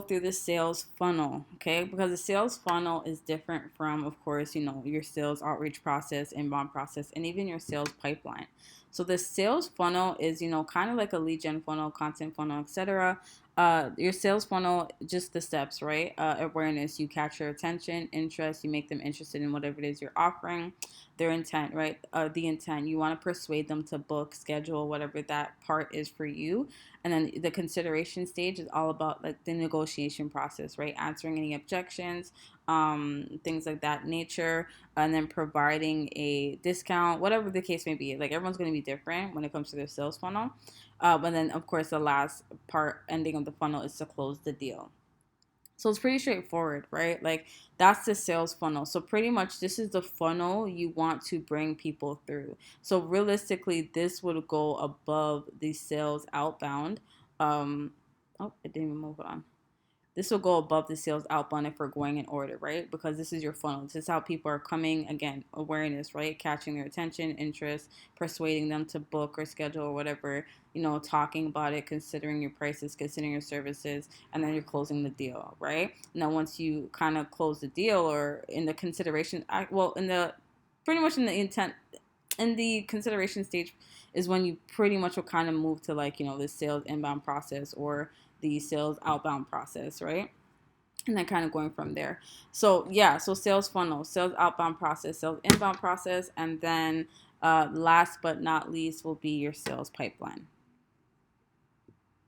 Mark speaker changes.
Speaker 1: through the sales funnel, okay? Because the sales funnel is different from, of course, your sales outreach process, inbound process, and even your sales pipeline. So the sales funnel is, kind of like a lead gen funnel, content funnel, etc. Your sales funnel, just the steps, right? Awareness, you catch your attention, interest, you make them interested in whatever it is you're offering. Their intent, right? The intent, you want to persuade them to book, schedule, whatever that part is for you. And then the consideration stage is all about like the negotiation process, right? Answering any objections, things like that nature, and then providing a discount, whatever the case may be. Like everyone's going to be different when it comes to their sales funnel. But then, of course, the last part, ending of the funnel, is to close the deal. So it's pretty straightforward, right? Like that's the sales funnel. So pretty much this is the funnel you want to bring people through. So realistically, this would go above the sales outbound. Oh, it didn't even move on. This will go above the sales outbound if we're going in order, right? Because this is your funnel. This is how people are coming. Again, awareness, right? Catching their attention, interest, persuading them to book or schedule or whatever, talking about it, considering your prices, considering your services, and then you're closing the deal, right? Now, once you kind of close the deal or in the consideration, in the pretty much in the intent, in the consideration stage is when you pretty much will kind of move to like, the sales inbound process or the sales outbound process, right? And then kind of going from there. So yeah, so sales funnel, sales outbound process, sales inbound process, and then last but not least will be your sales pipeline.